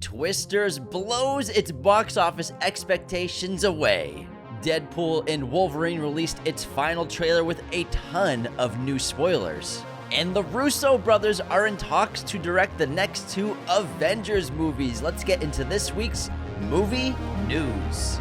Twisters blows its box office expectations away. Deadpool and Wolverine released its final trailer with a ton of new spoilers. And the Russo Brothers are in talks to direct the next 2 Avengers movies. Let's get into this week's movie news.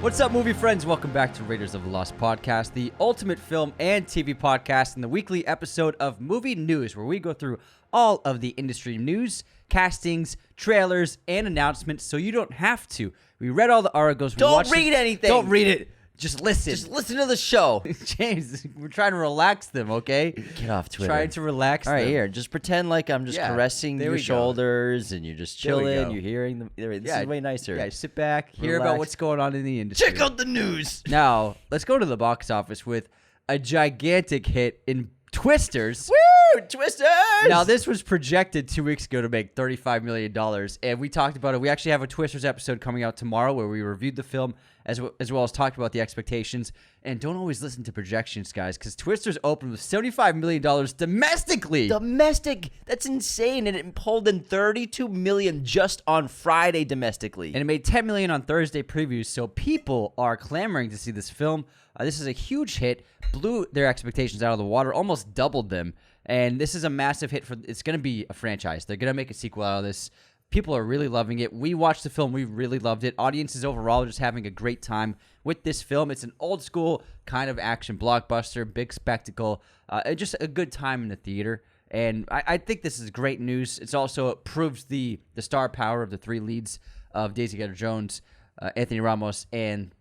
What's up, movie friends? Welcome back to Raiders of the Lost Podcast, the ultimate film and TV podcast, and the weekly episode of Movie News, where we go through all of the industry news, castings, trailers, and announcements, so you don't have to. We read all the articles. Don't read anything. Don't read it. Just listen. Just listen to the show. James, we're trying to relax them, okay? Get off Twitter. Trying to relax them. All right, here. Just pretend like I'm just caressing your shoulders and you're just chilling. You're hearing them. This is way nicer. Yeah, sit back, hear about what's going on in the industry. Check out the news. Now, let's go to the box office with a gigantic hit in Twisters. Woo! Twisters! Now, this was projected 2 weeks ago to make $35 million, and we talked about it. We actually have a Twisters episode coming out tomorrow where we reviewed the film as well as talked about the expectations. And don't always listen to projections, guys, because Twisters opened with $75 million domestically. Domestic? That's insane. And it pulled in $32 million just on Friday domestically. And it made $10 million on Thursday previews, so people are clamoring to see this film. This is a huge hit, blew their expectations out of the water, almost doubled them. And this is a massive hit. It's going to be a franchise. They're going to make a sequel out of this. People are really loving it. We watched the film. We really loved it. Audiences overall are just having a great time with this film. It's an old school kind of action blockbuster, big spectacle, just a good time in the theater. And I think this is great news. It also proves the star power of the 3 leads of Daisy Edgar-Jones, Anthony Ramos, and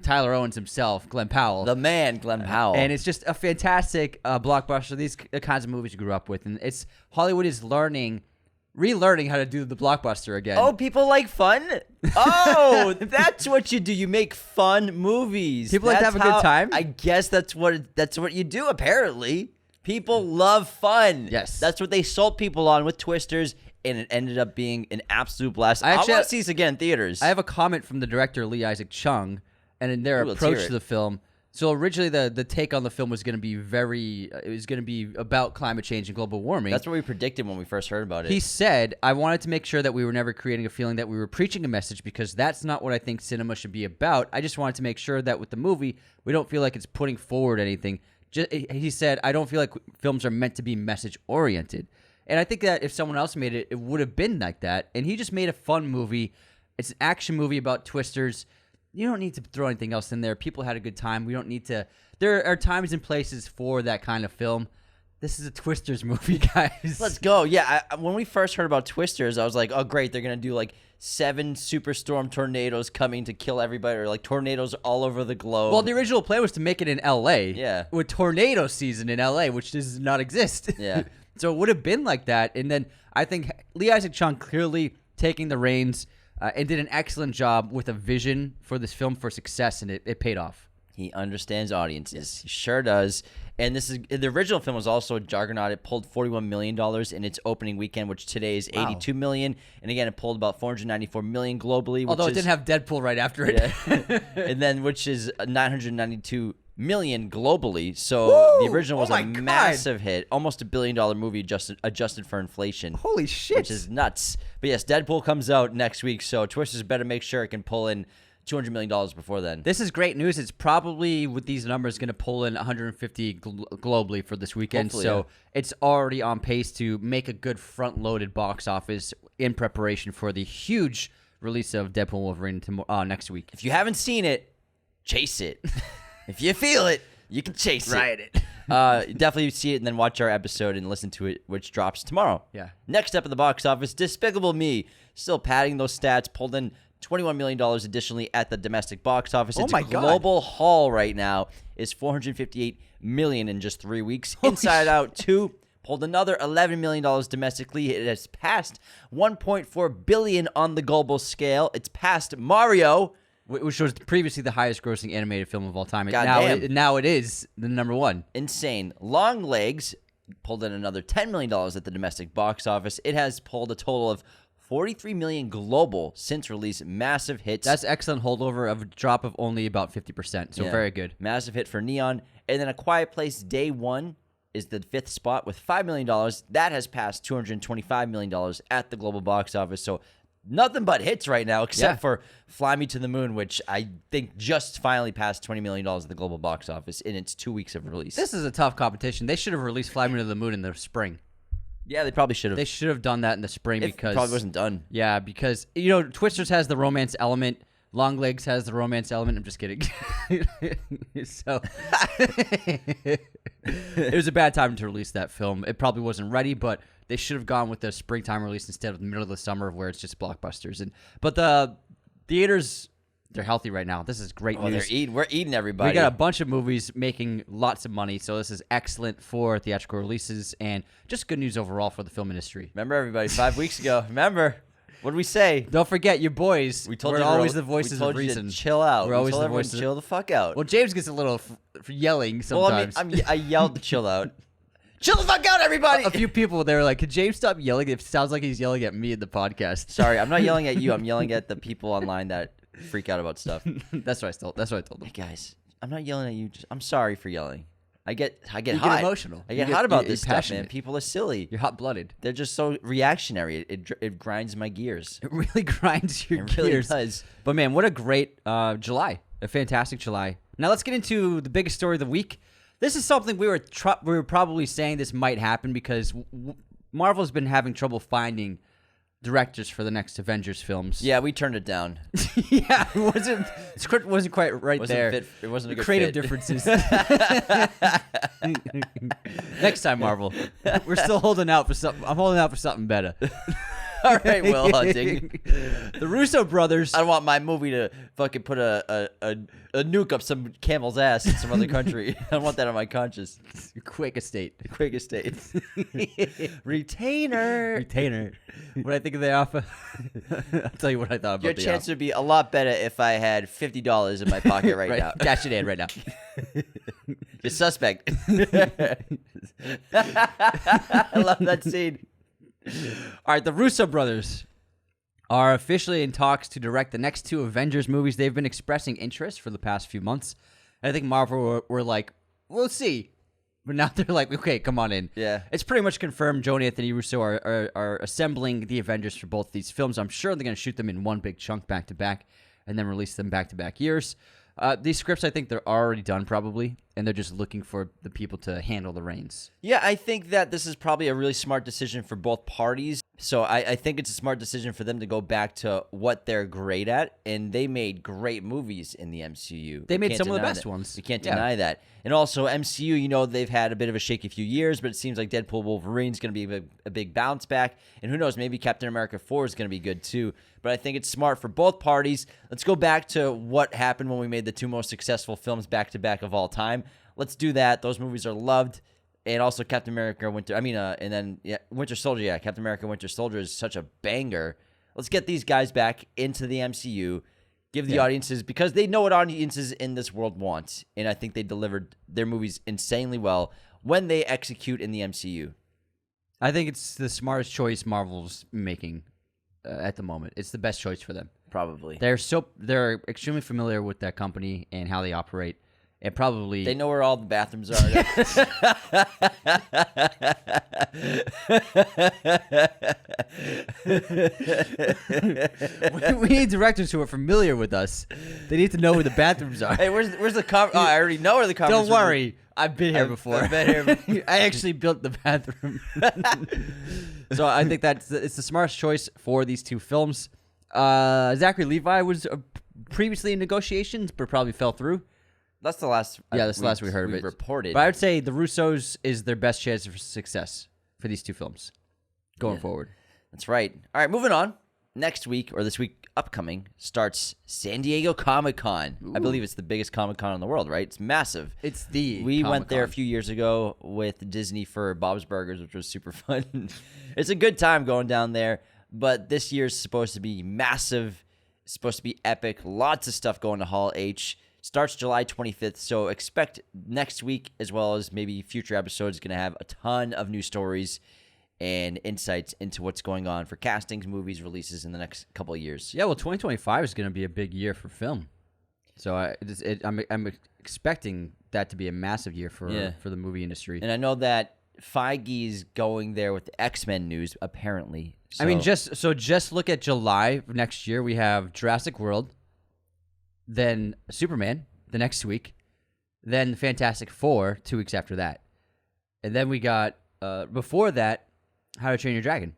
Tyler Owens himself, Glenn Powell. The man, Glenn Powell. And it's just a fantastic blockbuster. These kinds of movies you grew up with. And it's Hollywood is relearning how to do the blockbuster again. Oh, people like fun? Oh, that's what you do. You make fun movies. People like to have a good time? I guess that's what you do, apparently. People love fun. Yes. That's what they sold people on with Twisters, and it ended up being an absolute blast. I want to see this again in theaters. I have a comment from the director, Lee Isaac Chung, and in their approach to the film. So originally the take on the film was going to be it was going to be about climate change and global warming. That's what we predicted when we first heard about it. He said, I wanted to make sure that we were never creating a feeling that we were preaching a message, because that's not what I think cinema should be about. I just wanted to make sure that with the movie, we don't feel like it's putting forward anything. He said, I don't feel like films are meant to be message-oriented. And I think that if someone else made it, it would have been like that. And he just made a fun movie. It's an action movie about Twisters. You don't need to throw anything else in there. People had a good time. We don't need to. There are times and places for that kind of film. This is a Twisters movie, guys. Let's go. Yeah, when we first heard about Twisters, I was like, oh, great. They're going to do like 7 superstorm tornadoes coming to kill everybody, or like tornadoes all over the globe. Well, the original plan was to make it in L.A. Yeah. With tornado season in L.A., which does not exist. Yeah. So it would have been like that. And then I think Lee Isaac Chung clearly taking the reins and did an excellent job with a vision for this film for success, and it paid off. He understands audiences. Yes. He sure does. And the original film was also a juggernaut. It pulled $41 million in its opening weekend, which today is $82 million. And again, it pulled about $494 million globally. Although it didn't have Deadpool right after it. Yeah. And then, which is $992 million globally. So Woo! The original was massive hit, almost $1 billion movie adjusted for inflation. Holy shit. Which is nuts. But yes, Deadpool comes out next week, so Twisters better make sure it can pull in $200 million before then. This is great news. It's probably, with these numbers, going to pull in 150 globally for this weekend. Hopefully, so yeah. It's already on pace to make a good front-loaded box office in preparation for the huge release of Deadpool Wolverine next week. If you haven't seen it, chase it. If you feel it, you can chase it. Ride it. Definitely see it and then watch our episode and listen to it, which drops tomorrow. Yeah. Next up at the box office, Despicable Me. Still padding those stats, pulled in $21 million additionally at the domestic box office. Its global haul right now is $458 million in just 3 weeks. Inside Out 2 pulled another $11 million domestically. It has passed $1.4 billion on the global scale. It's passed Mario, which was previously the highest grossing animated film of all time. Now it is the number one. Insane. Long Legs pulled in another $10 million at the domestic box office. It has pulled a total of $43 million global since release. Massive hits. That's excellent holdover of a drop of only about 50%. So very good. Massive hit for Neon. And then A Quiet Place Day 1 is the 5th spot with $5 million. That has passed $225 million at the global box office. So nothing but hits right now, except for Fly Me to the Moon, which I think just finally passed $20 million at the global box office in its 2 weeks of release. This is a tough competition. They should have released Fly Me to the Moon in the spring. Yeah, they probably should have. They should have done that in the spring because... It probably wasn't done. Yeah, because, you know, Twisters has the romance element. Longlegs has the romance element. I'm just kidding. So it was a bad time to release that film. It probably wasn't ready, but they should have gone with the springtime release instead of the middle of the summer where it's just blockbusters. But the theaters, they're healthy right now. This is great news. We're eating everybody. We got a bunch of movies making lots of money, so this is excellent for theatrical releases and just good news overall for the film industry. Remember, everybody, 5 weeks ago. Remember. What did we say? Don't forget, your boys. We're always the voices of reason. Chill out. We're always the voices. Chill the fuck out. Well, James gets a little yelling sometimes. Well, I yelled to chill out. Chill the fuck out, everybody. A few people, they were like, could James stop yelling? It sounds like he's yelling at me in the podcast. Sorry, I'm not yelling at you. I'm yelling at the people online that freak out about stuff. That's what I told them. Hey, guys, I'm not yelling at you. I'm sorry for yelling. I get hot. You get emotional. I get hot about this stuff, man. People are silly. You're hot-blooded. They're just so reactionary. It grinds my gears. It really grinds your gears. It really does. But, man, what a great July. A fantastic July. Now, let's get into the biggest story of the week. This is something we were probably saying this might happen because Marvel's been having trouble finding directors for the next Avengers films. Yeah, we turned it down. Yeah, the script wasn't quite right there. It wasn't a good creative fit. Differences. Next time, Marvel. We're still holding out for something. I'm holding out for something better. All right, Will Hunting. The Russo brothers. I don't want my movie to fucking put a nuke up some camel's ass in some other country. I don't want that on my conscience. Quick estate. Retainer. What I think of the offer? I'll tell you what I thought about Your chance would be a lot better if I had $50 in my pocket right now. Cash it in right now. You're suspect. I love that scene. All right, the Russo brothers are officially in talks to direct the next 2 Avengers movies. They've been expressing interest for the past few months. I think Marvel were like, we'll see. But now they're like, okay, come on in. Yeah. It's pretty much confirmed Joe and Anthony Russo are assembling the Avengers for both these films. I'm sure they're going to shoot them in one big chunk back-to-back and then release them back-to-back years. These scripts, I think they're already done probably, and they're just looking for the people to handle the reins. Yeah, I think that this is probably a really smart decision for both parties. So I think it's a smart decision for them to go back to what they're great at, and they made great movies in the MCU. They made some of the best ones. You can't deny that. And also MCU, you know, they've had a bit of a shaky few years, but it seems like Deadpool Wolverine is going to be a big bounce back. And who knows, maybe Captain America 4 is going to be good too. But I think it's smart for both parties. Let's go back to what happened when we made the 2 most successful films back-to-back of all time. Let's do that. Those movies are loved. And also Captain America Winter Soldier. Yeah, Captain America Winter Soldier is such a banger. Let's get these guys back into the MCU. Give the audiences, because they know what audiences in this world want. And I think they delivered their movies insanely well when they execute in the MCU. I think it's the smartest choice Marvel's making at the moment. It's the best choice for them. Probably. They're extremely familiar with that company and how they operate. And probably they know where all the bathrooms are. We need directors who are familiar with us. They need to know where the bathrooms are. Hey, where's the I already know where the conference. Don't worry, I've been here before. I've been here. I actually built the bathroom. So I think it's the smartest choice for these 2 films. Zachary Levi was previously in negotiations, but probably fell through. That's the last. That's the last we heard of it. Reported. But I would say the Russos is their best chance for success for these 2 films going forward. That's right. All right, moving on. Next week, or this week upcoming, starts San Diego Comic-Con. I believe it's the biggest Comic-Con in the world, right? It's massive. We went there a few years ago with Disney for Bob's Burgers, which was super fun. It's a good time going down there, but this year's supposed to be massive. It's supposed to be epic. Lots of stuff going to Hall H. Starts July 25th, so expect next week, as well as maybe future episodes, going to have a ton of new stories and insights into what's going on for castings, movies, releases in the next couple of years. Yeah, well, 2025 is going to be a big year for film. So I'm expecting that to be a massive year for the movie industry. And I know that Feige's going there with the X-Men news, apparently. So. I mean, just look at July of next year. We have Jurassic World, then Superman the next week, then Fantastic Four 2 weeks after that. And then we got, before that, How to Train Your Dragon.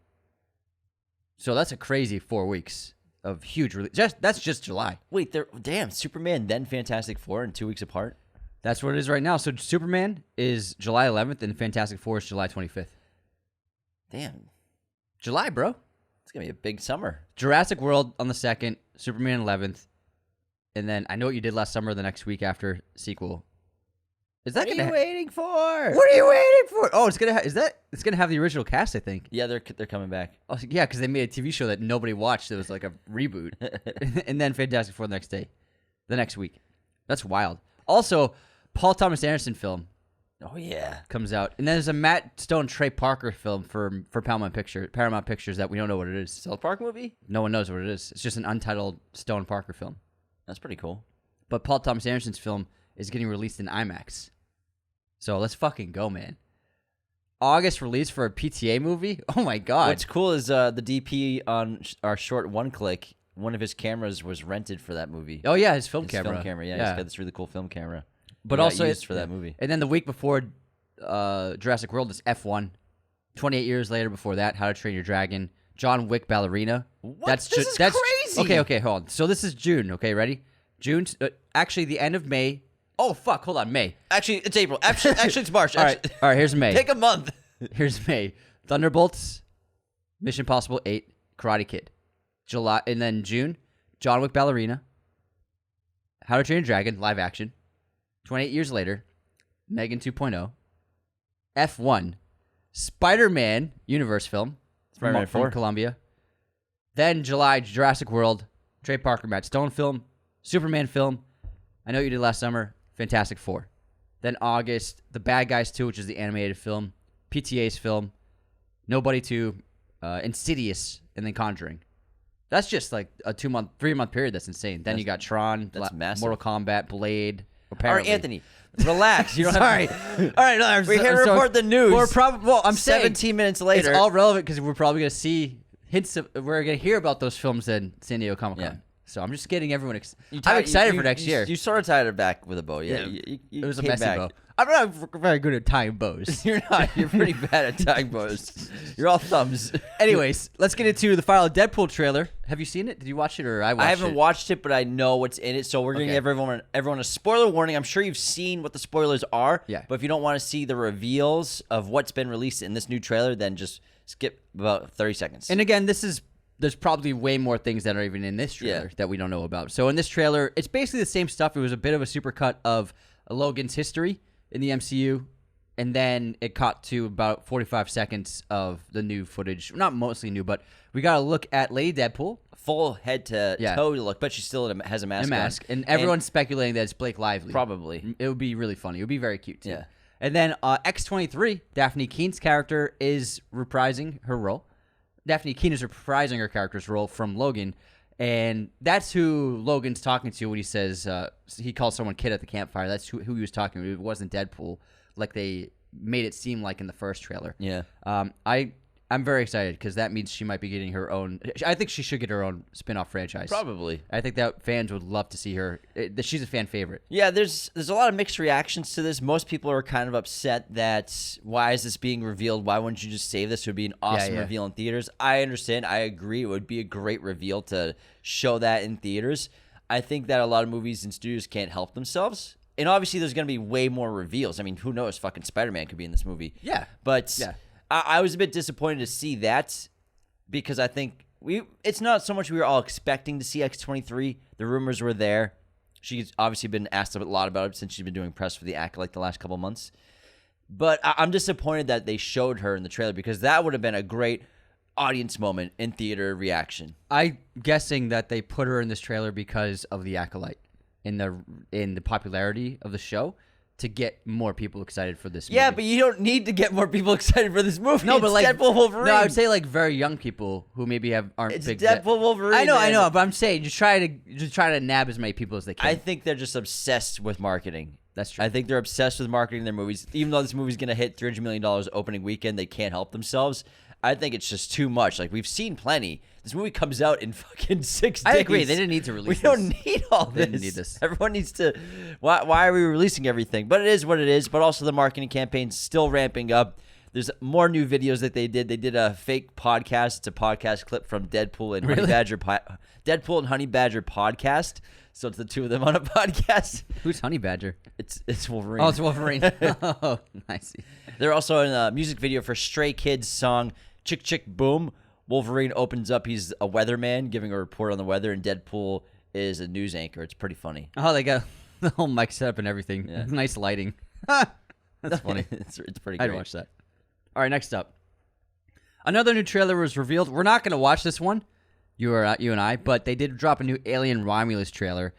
So that's a crazy 4 weeks of huge release. That's just July. Wait, damn, Superman, then Fantastic Four in 2 weeks apart? That's what it is right now. So Superman is July 11th and Fantastic Four is July 25th. Damn. July, bro. It's going to be a big summer. Jurassic World on the 2nd, Superman 11th, and then I Know What You Did Last Summer the next week after sequel. Is that what are you waiting for? What are you waiting for? Oh, it's gonna have the original cast, I think. Yeah, they're coming back. Oh, yeah, because they made a TV show that nobody watched. It was like a reboot, and then Fantastic Four the next week. That's wild. Also, Paul Thomas Anderson film. Oh yeah, comes out, and then there's a Matt Stone Trey Parker film for Paramount Pictures that we don't know what it is. South Park movie? No one knows what it is. It's just an untitled Stone Parker film. That's pretty cool. But Paul Thomas Anderson's film is getting released in IMAX. So let's fucking go, man. August release for a PTA movie? Oh my god. What's cool is the DP on our short One Click, one of his cameras was rented for that movie. Oh yeah, his film camera. Film camera, yeah. He's got this really cool film camera. But also used for that movie. And then the week before Jurassic World is F1. 28 years later before that, How to Train Your Dragon, John Wick Ballerina. What? That's crazy. Okay, hold on. So this is June, okay, ready? June, actually the end of May. Oh, fuck, hold on, May. Actually, it's April. Actually, it's March. All right, here's May. Take a month. Here's May. Thunderbolts, Mission Impossible 8, Karate Kid. July, and then June, John Wick Ballerina, How to Train Your Dragon, live action. 28 years later, Megan 2.0, F1, Spider-Man universe film from Columbia. Then July, Jurassic World, Trey Parker, Matt Stone film, Superman film, I Know What You Did Last Summer, Fantastic Four. Then August, The Bad Guys 2, which is the animated film, PTA's film, Nobody 2, Insidious, and then Conjuring. That's just like a 3-month period. That's insane. Then you got Tron, Mortal Kombat, Blade. Apparently. All right, Anthony, relax. You don't Sorry. All right, we're here to report the news. I'm 17 minutes later. It's all relevant because we're probably going to see hints of. We're going to hear about those films in San Diego Comic-Con. Yeah. So I'm just getting everyone I'm excited for next year. You sort of tied it back with a bow. Yeah. It was a messy bow. I'm not very good at tying bows. You're not. You're pretty bad at tying bows. You're all thumbs. Anyways, let's get into the final Deadpool trailer. Have you seen it? Did you watch it or I watched it? I haven't watched it, but I know what's in it. So we're going to give everyone a spoiler warning. I'm sure you've seen what the spoilers are. Yeah. But if you don't want to see the reveals of what's been released in this new trailer, then just skip about 30 seconds. And again, there's probably way more things that are even in this trailer that we don't know about. So in this trailer, it's basically the same stuff. It was a bit of a supercut of Logan's history in the MCU, and then it cut to about 45 seconds of the new footage. Not mostly new, but we got to look at Lady Deadpool. Full head to toe look, but she still has a mask on. And everyone's speculating that it's Blake Lively. Probably. It would be really funny. It would be very cute, too. Yeah. And then X-23, Daphne Keene's character, is reprising her role. Daphne Keene is reprising her character's role from Logan, and that's who Logan's talking to when he says he calls someone kid at the campfire. That's who he was talking to. It wasn't Deadpool, like they made it seem like in the first trailer. Yeah. I'm very excited because that means she might be getting her own. I think she should get her own spin-off franchise. Probably. I think that fans would love to see her. She's a fan favorite. Yeah, there's a lot of mixed reactions to this. Most people are kind of upset that why is this being revealed? Why wouldn't you just save this? It would be an awesome reveal in theaters. I understand. I agree. It would be a great reveal to show that in theaters. I think that a lot of movies and studios can't help themselves. And obviously there's going to be way more reveals. I mean, who knows? Fucking Spider-Man could be in this movie. Yeah. But I was a bit disappointed to see that because I think it's not so much we were all expecting to see X-23. The rumors were there. She's obviously been asked a lot about it since she's been doing press for the Acolyte the last couple months. But I'm disappointed that they showed her in the trailer because that would have been a great audience moment in theater reaction. I'm guessing that they put her in this trailer because of the Acolyte in the popularity of the show to get more people excited for this movie. Yeah, but you don't need to get more people excited for this movie. No, but like Deadpool Wolverine. No, I would say like very young people who maybe aren't it's big. Deadpool Wolverine. I know, but I'm saying just try to nab as many people as they can. I think they're just obsessed with marketing. That's true. I think they're obsessed with marketing their movies. Even though this movie's going to hit $300 million opening weekend, they can't help themselves. I think it's just too much. Like, we've seen plenty. This movie comes out in fucking 6 days. I agree. They didn't need to release this. We don't need all this. They didn't need this. Everyone needs to... Why are we releasing everything? But it is what it is. But also the marketing campaign's still ramping up. There's more new videos that they did. They did a fake podcast. It's a podcast clip from Deadpool and Honey Badger. Deadpool and Honey Badger podcast. So it's the two of them on a podcast. Who's Honey Badger? It's Wolverine. Oh, it's Wolverine. Oh, I see. They're also in a music video for Stray Kids' song Chick Chick Boom. Wolverine opens up. He's a weatherman giving a report on the weather, and Deadpool is a news anchor. It's pretty funny. Oh, they got the whole mic set up and everything. Yeah. Nice lighting. That's funny. It's pretty great. I'd watch that. All right, next up. Another new trailer was revealed. We're not going to watch this one, you and I, but they did drop a new Alien Romulus trailer.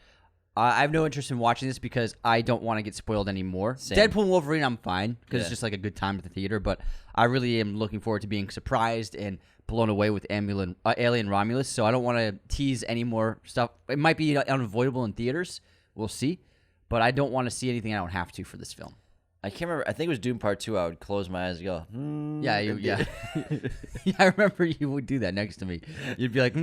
I have no interest in watching this because I don't want to get spoiled anymore. Same. Deadpool and Wolverine, I'm fine because it's just like a good time at the theater, but I really am looking forward to being surprised and blown away with Alien Romulus, so I don't want to tease any more stuff. It might be unavoidable in theaters. We'll see, but I don't want to see anything I don't have to for this film. I can't remember. I think it was Dune Part 2. I would close my eyes and go, Yeah. Yeah, I remember you would do that next to me. You'd be like, I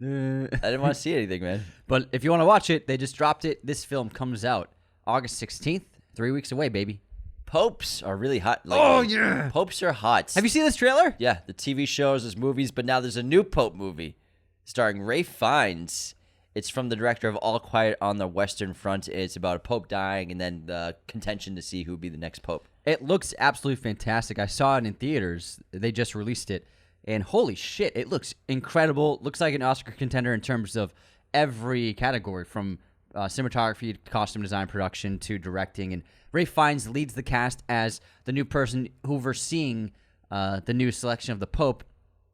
didn't want to see anything, man. But if you want to watch it, they just dropped it. This film comes out August 16th, 3 weeks away, baby. Popes are really hot lately. Oh, yeah. Popes are hot. Have you seen this trailer? Yeah, the TV shows, there's movies, but now there's a new Pope movie starring Ralph Fiennes. It's from the director of All Quiet on the Western Front. It's about a pope dying and then the contention to see who would be the next pope. It looks absolutely fantastic. I saw it in theaters. They just released it. And holy shit, it looks incredible. Looks like an Oscar contender in terms of every category, from cinematography, costume design, production, to directing. And Ralph Fiennes leads the cast as the new person overseeing the new selection of the Pope.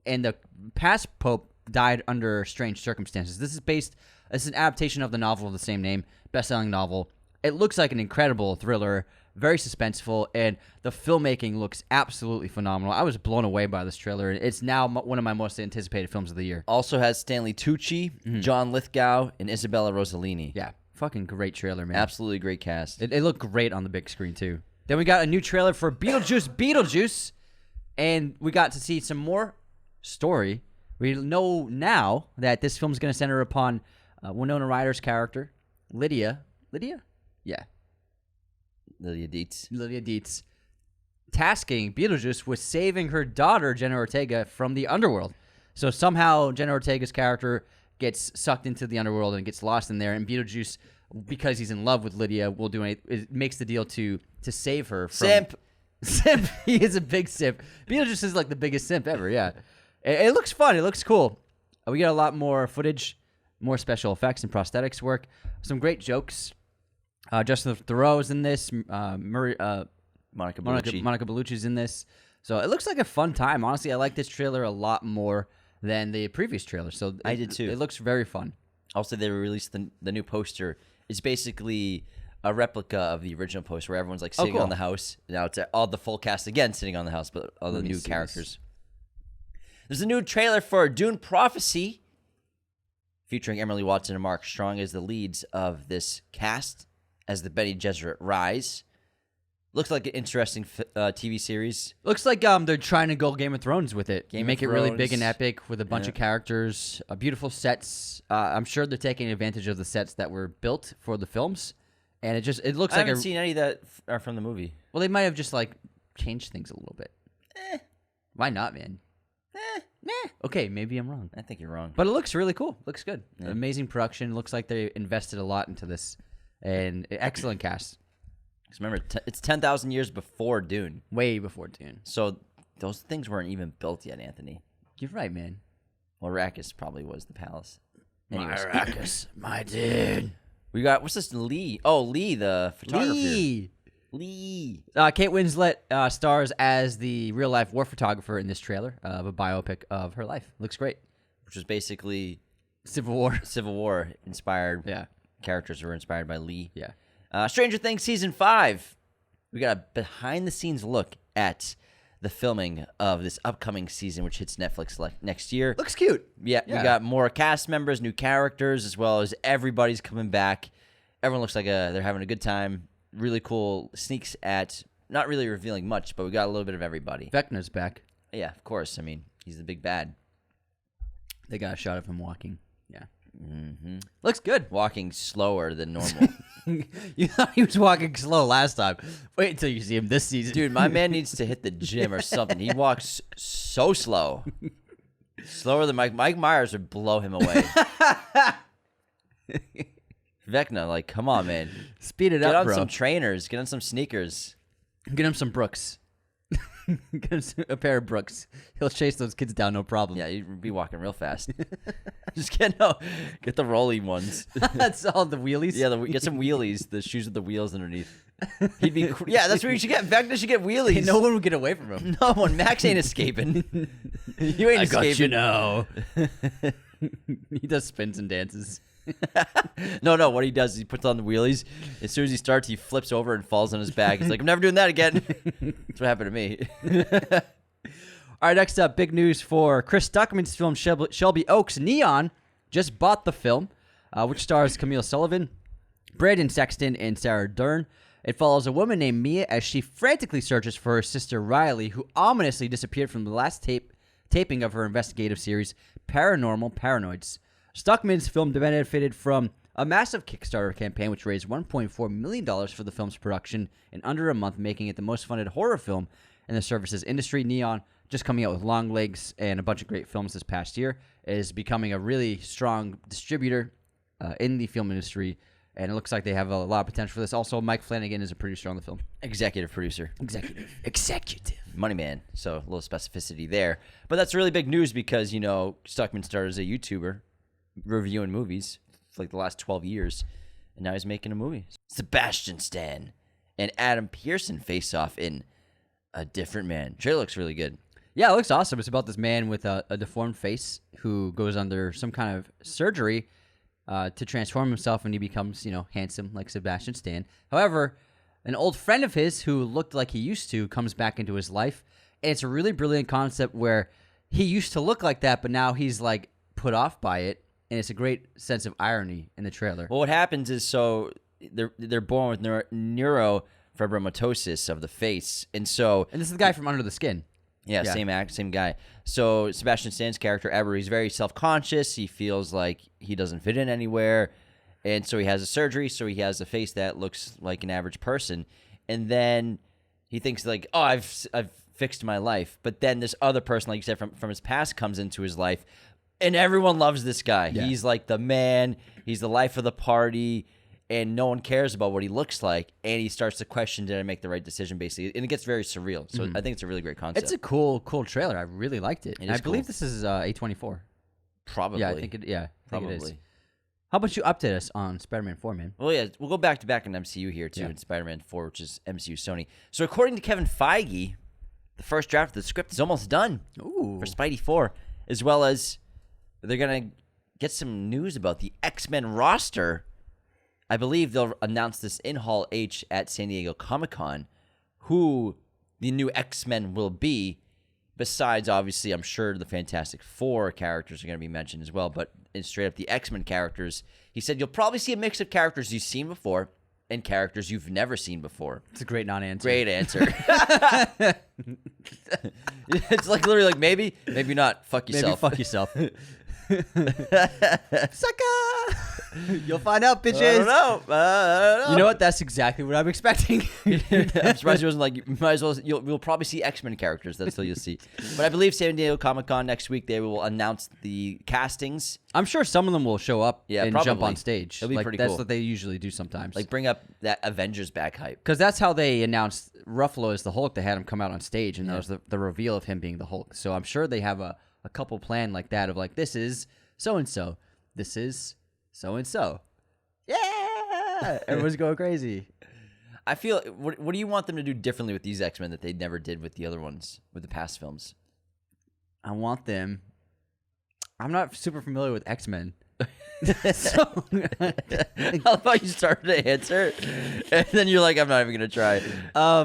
And the past Pope died under strange circumstances. This is an adaptation of the novel of the same name, best-selling novel. It looks like an incredible thriller, very suspenseful, and the filmmaking looks absolutely phenomenal. I was blown away by this trailer. It's now one of my most anticipated films of the year. Also has Stanley Tucci, John Lithgow, and Isabella Rossellini. Yeah, fucking great trailer, man. Absolutely great cast. It looked great on the big screen, too. Then we got a new trailer for Beetlejuice Beetlejuice, and we got to see some more story. We know now that this film is going to center upon Winona Ryder's character, Lydia. Lydia? Yeah. Lydia Dietz. Tasking Beetlejuice with saving her daughter, Jenna Ortega, from the underworld. So somehow Jenna Ortega's character gets sucked into the underworld and gets lost in there, and Beetlejuice, because he's in love with Lydia, will do it makes the deal to save her from... Simp. He is a big simp. Beetlejuice is like the biggest simp ever, yeah. It looks fun. It looks cool. We get a lot more footage, more special effects and prosthetics work. Some great jokes. Justin Theroux's in this. Monica Bellucci's in this. So it looks like a fun time. Honestly, I like this trailer a lot more than the previous trailer. So I did too. It looks very fun. Also, they released the new poster. It's basically a replica of the original poster where everyone's like sitting on the house. Now it's all the full cast again sitting on the house, but all the new characters. There's a new trailer for Dune Prophecy, featuring Emily Watson and Mark Strong as the leads of this cast as the Bene Gesserit rise. Looks like an interesting TV series. Looks like they're trying to go Game of Thrones with it. Make it really big and epic with a bunch of characters, beautiful sets. I'm sure they're taking advantage of the sets that were built for the films, and it looks like I haven't seen any that are from the movie. Well, they might have just like changed things a little bit. Why not, man? Okay, maybe I'm wrong. I think you're wrong. But it looks really cool. Looks good. Yeah. Amazing production. Looks like they invested a lot into this. And excellent cast. Because remember, it's 10,000 years before Dune. Way before Dune. So those things weren't even built yet, Anthony. You're right, man. Well, Arrakis probably was the palace. Anyways. My Arrakis. My dude. We got, what's this, Lee? Oh, Lee, the photographer. Lee. Kate Winslet stars as the real-life war photographer in this trailer of a biopic of her life. Looks great. Which was basically... Civil War inspired. Yeah. Characters were inspired by Lee. Yeah. Stranger Things Season 5. We got a behind-the-scenes look at the filming of this upcoming season, which hits Netflix next year. Looks cute. Yeah, we got more cast members, new characters, as well as everybody's coming back. everyone looks like they're having a good time. Really cool sneaks at, not really revealing much, but we got a little bit of everybody. Vecna's back. Yeah, of course. I mean, he's the big bad. They got a shot of him walking. Yeah. Mm-hmm. Looks good. Walking slower than normal. You thought he was walking slow last time. Wait until you see him this season. Dude, my man needs to hit the gym or something. He walks so slow. Slower than Mike. Mike Myers would blow him away. Vecna, like, come on, man. Speed it Get up, on bro. some trainers. Get on some sneakers. Get him some Brooks. Get him a pair of Brooks. He'll chase those kids down, no problem. Yeah, you'd be walking real fast. Just get the rolling ones. That's all the wheelies. Yeah, get some wheelies. The shoes with the wheels underneath. He'd be. Yeah, that's what you should get. Vecna should get wheelies. No one would get away from him. No one. Max ain't escaping. You ain't I escaping. got you now. He does spins and dances. No. What he does is he puts on the wheelies. As soon as he starts, he flips over and falls on his back. He's like, I'm never doing that again. That's what happened to me. All right, next up, big news for Chris Stuckman's film Shelby Oaks. Neon just bought the film, which stars Camille Sullivan, Brandon Sexton, and Sarah Dern. It follows a woman named Mia as she frantically searches for her sister Riley, who ominously disappeared from the last taping of her investigative series, Paranormal Paranoids. Stuckman's film benefited from a massive Kickstarter campaign which raised $1.4 million for the film's production in under a month, making it the most funded horror film in the services industry. Neon, just coming out with Long Legs and a bunch of great films this past year, is becoming a really strong distributor in the film industry, and it looks like they have a lot of potential for this. Also, Mike Flanagan is a producer on the film. Executive producer. Executive. Money man. So a little specificity there. But that's really big news because, Stuckman started as a YouTuber reviewing movies for like the last 12 years, and now he's making a movie. Sebastian Stan and Adam Pearson face off in A Different Man. Trailer looks really good. Yeah, it looks awesome. It's about this man with a deformed face who goes under some kind of surgery to transform himself, and he becomes, handsome like Sebastian Stan. However, an old friend of his who looked like he used to comes back into his life, and it's a really brilliant concept where he used to look like that, but now he's like put off by it, and it's a great sense of irony in the trailer. Well, what happens is they're born with neurofibromatosis of the face, and this is the guy from Under the Skin. Yeah, same guy. So Sebastian Stan's character, Eber, he's very self-conscious. He feels like he doesn't fit in anywhere. And so he has a surgery, so he has a face that looks like an average person. And then he thinks like, oh, I've fixed my life. But then this other person, like you said, from his past comes into his life. And everyone loves this guy. Yeah. He's like the man. He's the life of the party. And no one cares about what he looks like, and he starts to question, did I make the right decision, basically. And it gets very surreal. So I think it's a really great concept. It's a cool trailer. I really liked it. And I believe this is A24. Probably. Yeah, I think it is. Probably. How about you update us on Spider-Man 4, man? Well, yeah, we'll go back to back in MCU here, too, in Spider-Man 4, which is MCU Sony. So according to Kevin Feige, the first draft of the script is almost done for Spidey 4, as well as they're going to get some news about the X-Men roster. I believe they'll announce this in Hall H at San Diego Comic-Con, who the new X-Men will be, besides, obviously, I'm sure the Fantastic Four characters are going to be mentioned as well, but straight up the X-Men characters. He said you'll probably see a mix of characters you've seen before and characters you've never seen before. It's a great non-answer. Great answer. It's like literally like maybe not. Fuck yourself. Maybe fuck yourself. Sucker! You'll find out, bitches. I don't know. You know what? That's exactly what I'm expecting. I'm surprised he wasn't like, you might as well. You'll probably see X-Men characters. That's what you'll see. But I believe San Diego Comic-Con next week, they will announce the castings. I'm sure some of them will show up and probably jump on stage. It'll be pretty cool. That's what they usually do sometimes. Like bring up that Avengers back hype. Because that's how they announced Ruffalo as the Hulk. They had him come out on stage, and that was the reveal of him being the Hulk. So I'm sure they have a couple planned like that of like, this is so-and-so. This is so-and-so. Yeah! Everyone's going crazy. I feel, what do you want them to do differently with these X-Men that they never did with the other ones, with the past films? I want them... I'm not super familiar with X-Men. So, how about you started to answer, and then you're like, I'm not even going to try.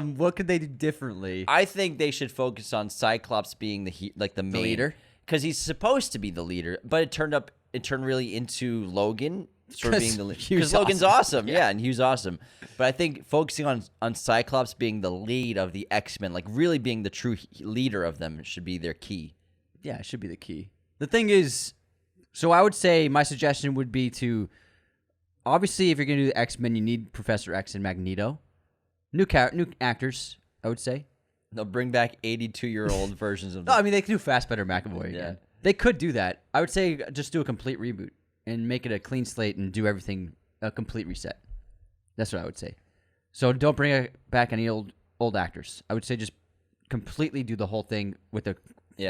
What could they do differently? I think they should focus on Cyclops being the main leader. Because he's supposed to be the leader, but it turned really into Logan for being the lead. Because Logan's awesome. Yeah, and Hugh's awesome. But I think focusing on Cyclops being the lead of the X-Men, like really being the true leader of them, should be their key. Yeah, it should be the key. The thing is, so I would say my suggestion would be to, obviously, if you're going to do the X-Men, you need Professor X and Magneto. New actors, I would say. They'll bring back 82-year-old versions of them. No, I mean, they could do Fassbender McAvoy again. They could do that. I would say just do a complete reboot and make it a clean slate and do everything a complete reset. That's what I would say. So don't bring back any old actors. I would say just completely do the whole thing with a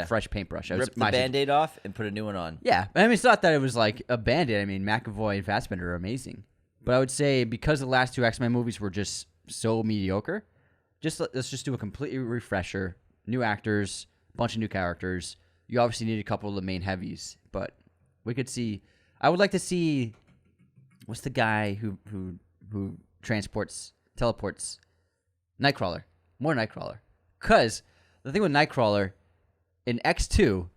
fresh paintbrush. Rip the Band-Aid off and put a new one on. Yeah. I mean, it's not that it was like a Band-Aid. I mean, McAvoy and Fassbender are amazing. But I would say because the last two X-Men movies were just so mediocre, let's just do a completely refresher, new actors, bunch of new characters. You obviously need a couple of the main heavies, but we could see. I would like to see what's the guy who teleports, Nightcrawler, more Nightcrawler. Because the thing with Nightcrawler in X2,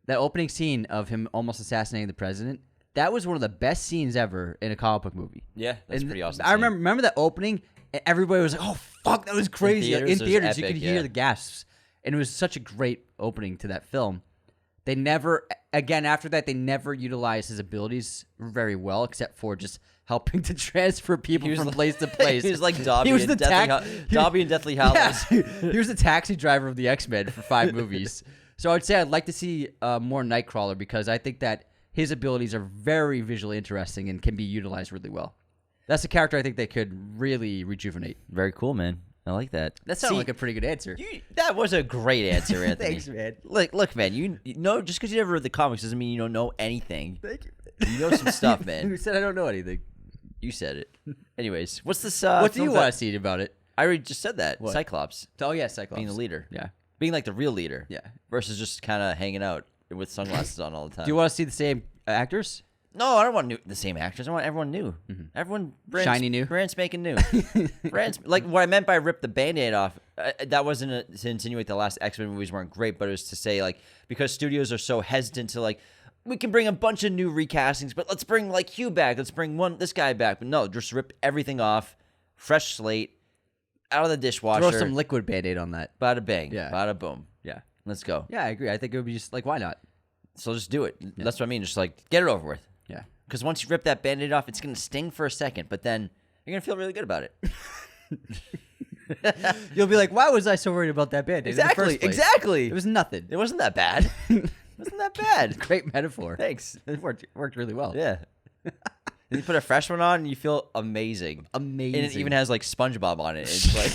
that opening scene of him almost assassinating the president, that was one of the best scenes ever in a comic book movie. Yeah, that's pretty awesome. I remember that opening. Everybody was like, "Oh fuck, that was crazy!" In theaters, you could hear the gasps, and it was such a great opening to that film. They never, again, after that, they never utilized his abilities very well, except for just helping to transfer people from place to place. He was like Dobby and Deathly Hallows. Yeah. He was the taxi driver of the X-Men for 5 movies. So I'd say I'd like to see more Nightcrawler because I think that his abilities are very visually interesting and can be utilized really well. That's a character I think they could really rejuvenate. Very cool, man. I like that. That sounded like a pretty good answer. That was a great answer, Anthony. Thanks, man. Look, man. You know, just because you never read the comics doesn't mean you don't know anything. Thank you. You know some stuff, man. Who said I don't know anything? You said it. Anyways, what's this? What do you want to see about it? I already just said that. What? Cyclops. Oh yeah, Cyclops being the leader. Yeah, being like the real leader. Yeah, versus just kind of hanging out with sunglasses on all the time. Do you want to see the same actors? No, I don't want the same actors. I want everyone new. Mm-hmm. Everyone shiny new. Brand spanking new. Like what I meant by rip the Band-Aid off, that wasn't to insinuate the last X-Men movies weren't great, but it was to say like because studios are so hesitant to like we can bring a bunch of new recastings, but let's bring like Hugh back. Let's bring this guy back. But no, just rip everything off, fresh slate, out of the dishwasher. Throw some liquid Band-Aid on that. Bada bang. Yeah. Bada boom. Yeah. Let's go. Yeah, I agree. I think it would be just like why not? So just do it. Yeah. That's what I mean. Just like get it over with. Yeah. Because once you rip that Band-Aid off, it's going to sting for a second, but then you're going to feel really good about it. You'll be like, why was I so worried about that Band-Aid Exactly. It was nothing. It wasn't that bad. It wasn't that bad. Great metaphor. Thanks. It worked really well. Yeah. And you put a fresh one on, and you feel amazing. Amazing. And it even has, like, SpongeBob on it. It's like...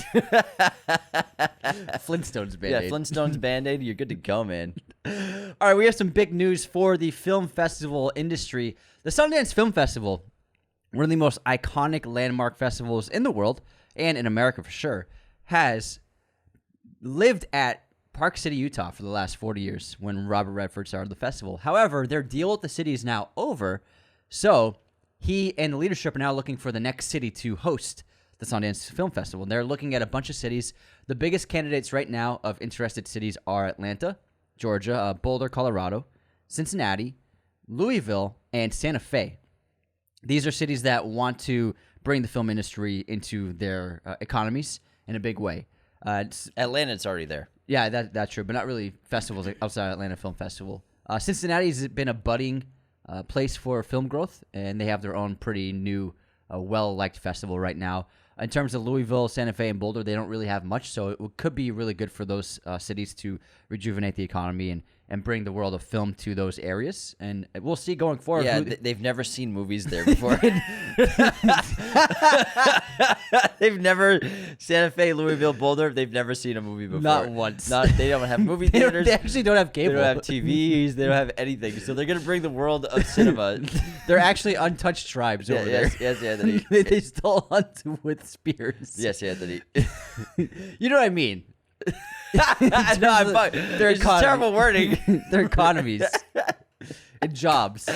Flintstones Band-Aid. Yeah, Flintstones Band-Aid. You're good to go, man. All right, we have some big news for the film festival industry. The Sundance Film Festival, one of the most iconic landmark festivals in the world, and in America for sure, has lived at Park City, Utah for the last 40 years when Robert Redford started the festival. However, their deal with the city is now over, so he and the leadership are now looking for the next city to host the Sundance Film Festival. They're looking at a bunch of cities. The biggest candidates right now of interested cities are Atlanta, Georgia, Boulder, Colorado, Cincinnati, Louisville, and Santa Fe. These are cities that want to bring the film industry into their economies in a big way. Atlanta, it's already there. Yeah, that's true, but not really festivals outside Atlanta Film Festival. Cincinnati has been a budding place for film growth, and they have their own pretty new, well-liked festival right now. In terms of Louisville, Santa Fe, and Boulder, they don't really have much, so it could be really good for those cities to rejuvenate the economy and bring the world of film to those areas. And we'll see going forward. Yeah, they've never seen movies there before. They've never, Santa Fe, Louisville, Boulder, they've never seen a movie before. Not once. They don't have movie theaters. They actually don't have cable. They don't have TVs. They don't have anything. So they're going to bring the world of cinema. They're actually untouched tribes over there. Yes, Anthony. They still hunt with spears. Yes, Anthony. You know what I mean? Their terrible wording. Their economies and jobs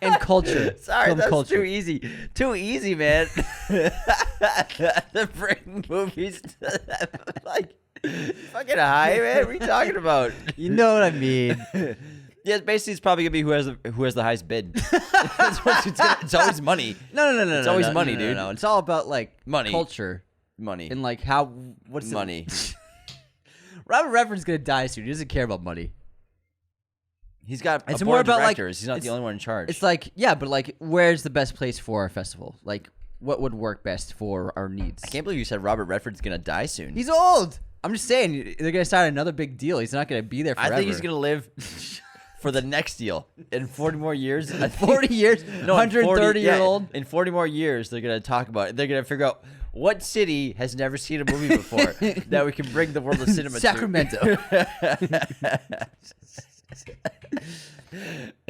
and culture. Sorry, that's culture. too easy. Too easy, man. To bring movies to like fucking high, man. What are you talking about? You know what I mean. Yeah, basically, it's probably gonna be who has the highest bid. It's always money. No. It's always money, dude. No. It's all about like money, culture, money, and like how what's money. Robert Redford's gonna die soon. He doesn't care about money. He's got it's a more board of about directors. like he's not the only one in charge. It's like but like where's the best place for our festival? Like what would work best for our needs? I can't believe you said Robert Redford's gonna die soon. He's old. I'm just saying they're gonna start another big deal. He's not gonna be there forever. I think he's gonna live for the next deal in 40 more years. 40 years? No, 130-year-old? In 40 more years, they're gonna talk about it. They're gonna figure out what city has never seen a movie before that we can bring the world of cinema Sacramento. to.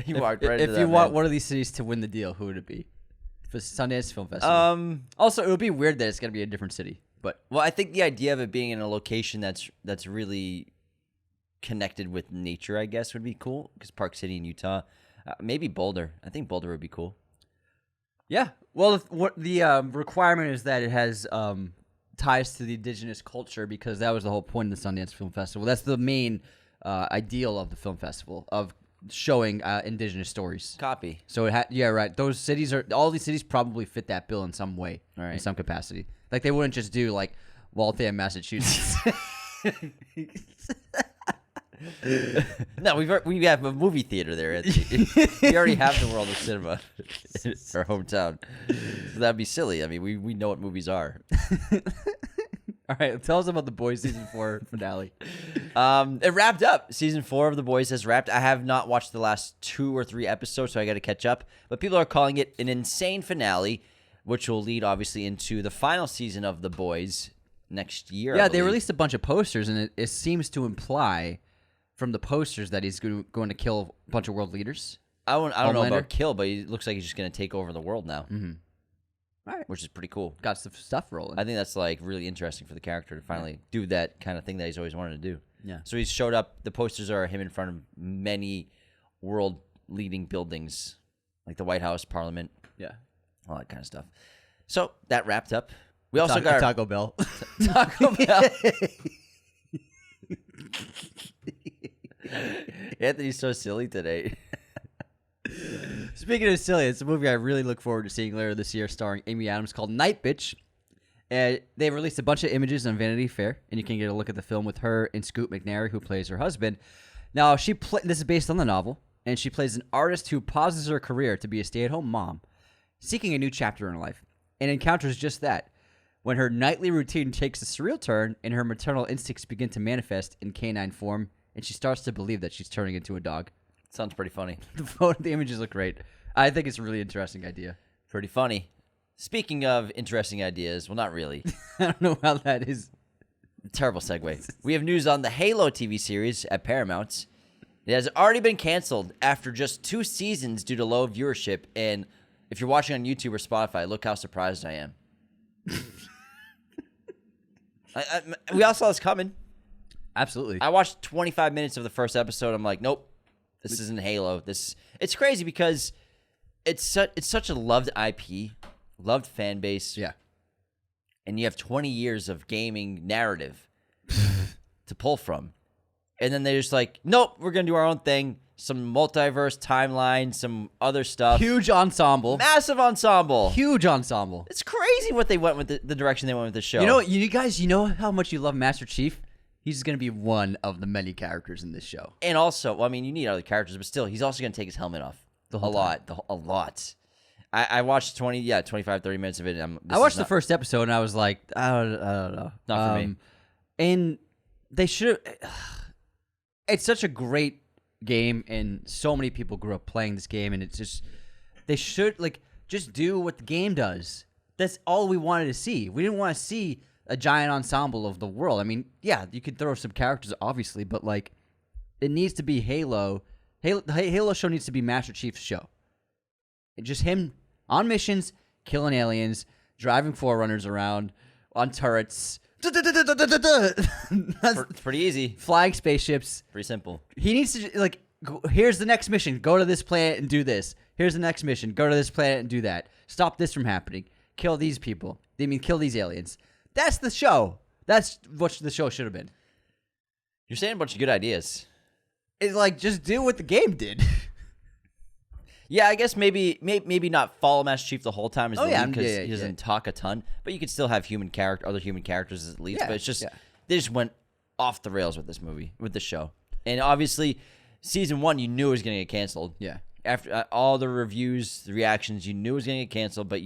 He walked right into that, if you want one of these cities to win the deal, who would it be? For Sundance Film Festival. Also, it would be weird that it's gonna be a different city. But well, I think the idea of it being in a location that's really connected with nature, I guess, would be cool. Because Park City in Utah, maybe Boulder. I think Boulder would be cool. Yeah. Well, what the requirement is that it has ties to the indigenous culture, because that was the whole point of the Sundance Film Festival. That's the main ideal of the film festival, of showing indigenous stories. Copy. So yeah, right. Those cities all these cities probably fit that bill in some way, right, in some capacity. Like they wouldn't just do like Waltham, Massachusetts. No, we have a movie theater there. We already have the world of cinema in our hometown. So that'd be silly. I mean, we know what movies are. All right, tell us about The Boys season 4 finale. It wrapped up. Season 4 of The Boys has wrapped. I have not watched the last 2 or 3 episodes, so I got to catch up. But people are calling it an insane finale, which will lead obviously into the final season of The Boys next year. Yeah, they released a bunch of posters, and it seems to imply from the posters that he's going to kill a bunch of world leaders. I don't know about kill, but he looks like he's just going to take over the world now. Mm-hmm. All right. Which is pretty cool. Got some stuff rolling. I think that's like really interesting for the character to finally do that kind of thing that he's always wanted to do. Yeah. So he's showed up. The posters are him in front of many world-leading buildings, like the White House, Parliament. Yeah. All that kind of stuff. So that wrapped up. We also got Taco Bell. Taco Bell. Anthony's so silly today. Speaking of silly, it's a movie I really look forward to seeing later this year, starring Amy Adams, called Nightbitch. They released a bunch of images on Vanity Fair, and you can get a look at the film with her and Scoot McNairy, who plays her husband. Now, this is based on the novel, and she plays an artist who pauses her career to be a stay-at-home mom, seeking a new chapter in her life, and encounters just that when her nightly routine takes a surreal turn and her maternal instincts begin to manifest in canine form, and she starts to believe that she's turning into a dog. Sounds pretty funny. The images look great. I think it's a really interesting idea. Pretty funny. Speaking of interesting ideas, well, not really. I don't know how that is. Terrible segue. We have news on the Halo TV series at Paramount. It has already been canceled after just 2 seasons due to low viewership. And if you're watching on YouTube or Spotify, look how surprised I am. We all saw this coming. Absolutely. I watched 25 minutes of the first episode. I'm like, nope, this isn't Halo. It's crazy because it's such a loved IP, loved fan base. Yeah. And you have 20 years of gaming narrative to pull from. And then they're just like, nope, we're going to do our own thing. Some multiverse timeline, some other stuff. Huge ensemble. Massive ensemble. Huge ensemble. It's crazy what they went with, the direction they went with the show. You guys, you know how much you love Master Chief? He's going to be one of the many characters in this show. And also, well, I mean, you need other characters, but still, he's also going to take his helmet off. A lot. I watched 25, 30 minutes of it. I watched the first episode, and I was like, I don't know. Not for me. And they should have... It's such a great game, and so many people grew up playing this game, and it's just... They should, just do what the game does. That's all we wanted to see. We didn't want to see a giant ensemble of the world. I mean, yeah, you could throw some characters, obviously, but, it needs to be Halo. The Halo show needs to be Master Chief's show. Just him on missions, killing aliens, driving Forerunners around on turrets. That's pretty easy. Flying spaceships. Pretty simple. He needs to, here's the next mission. Go to this planet and do this. Here's the next mission. Go to this planet and do that. Stop this from happening. Kill these people. Kill these aliens. That's the show. That's what the show should have been. You're saying a bunch of good ideas. It's like, just do what the game did. Yeah, I guess maybe not follow Master Chief the whole time as the lead because yeah, he doesn't talk a ton, but you could still have other human characters as leads. But it's just they just went off the rails with this movie, with the show, and obviously, season 1 you knew it was going to get canceled. Yeah, after all the reviews, the reactions, you knew it was going to get canceled. But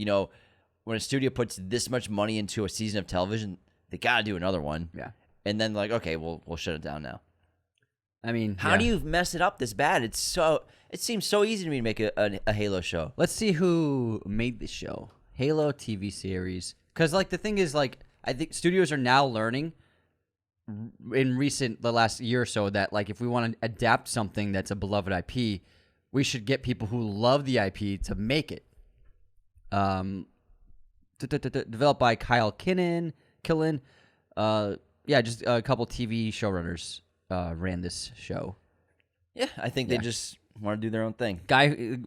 when a studio puts this much money into a season of television, they got to do another one. Yeah, and then like, okay, we'll shut it down now. I mean, how do you mess it up this bad? It seems so easy to me to make a Halo show. Let's see who made the show. Halo TV series. Because, like, the thing is, like, I think studios are now learning in the last year or so that, like, if we want to adapt something that's a beloved IP, we should get people who love the IP to make it. Developed by Kyle Killen. Just a couple TV showrunners ran this show. Yeah, I think they just want to do their own thing.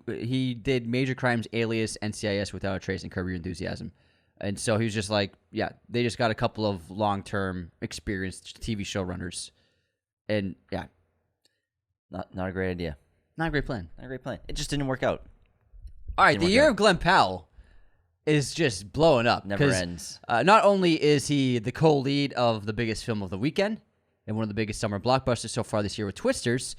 He did Major Crimes, Alias, NCIS, Without a Trace, and Curb Your Enthusiasm. And so he was just like, they just got a couple of long-term experienced TV showrunners. And, Not a great idea. Not a great plan. Not a great plan. It just didn't work out. All right, the year of Glenn Powell is just blowing up. Never ends. Not only is he the co-lead of the biggest film of the weekend and one of the biggest summer blockbusters so far this year with Twisters,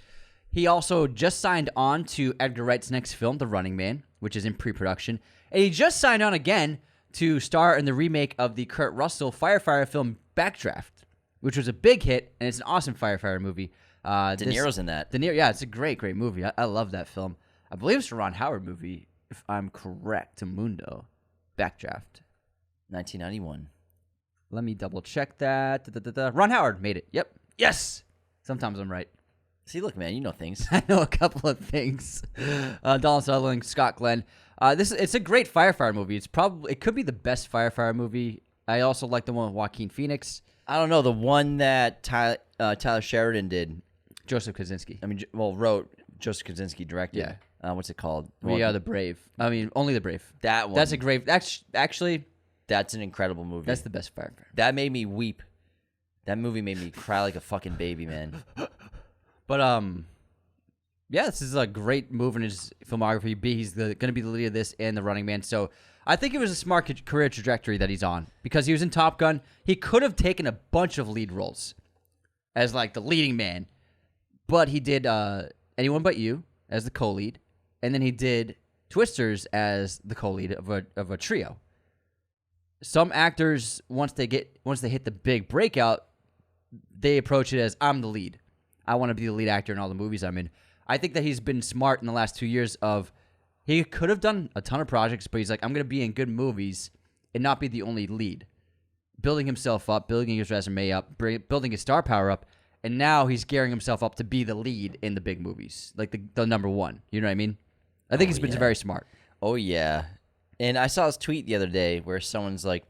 he also just signed on to Edgar Wright's next film, The Running Man, which is in pre-production. And he just signed on again to star in the remake of the Kurt Russell firefighter film Backdraft, which was a big hit, and it's an awesome firefighter movie. De Niro's in that. It's a great, great movie. I love that film. I believe it's a Ron Howard movie, if I'm correct, to Mundo. Backdraft. 1991. Let me double check that. Ron Howard made it. Yep. Yes. Sometimes I'm right. See, look, man, you know things. I know a couple of things. Donald Sutherland, Scott Glenn. It's a great firefighter movie. It could be the best firefighter movie. I also like the one with Joaquin Phoenix. I don't know, the one that Tyler Sheridan did. Joseph Kosinski. Wrote. Joseph Kosinski directed. Yeah. What's it called? We Are the Brave. I mean, Only the Brave. That one. That's a great. Actually, that's an incredible movie. That's the best firefighter. That made me weep. That movie made me cry like a fucking baby, man. But this is a great move in his filmography. He's going to be the lead of this and The Running Man. So I think it was a smart career trajectory that he's on because he was in Top Gun. He could have taken a bunch of lead roles as like the leading man, but he did Anyone But You as the co-lead, and then he did Twisters as the co-lead of a trio. Some actors, once they hit the big breakout, they approach it as, I'm the lead. I want to be the lead actor in all the movies I'm in. I think that he's been smart in the last 2 years of, he could have done a ton of projects, but he's like, I'm going to be in good movies and not be the only lead. Building himself up, building his resume up, building his star power up, and now he's gearing himself up to be the lead in the big movies, like the number one. You know what I mean? I think he's been very smart. Oh, yeah. And I saw his tweet the other day where someone's like,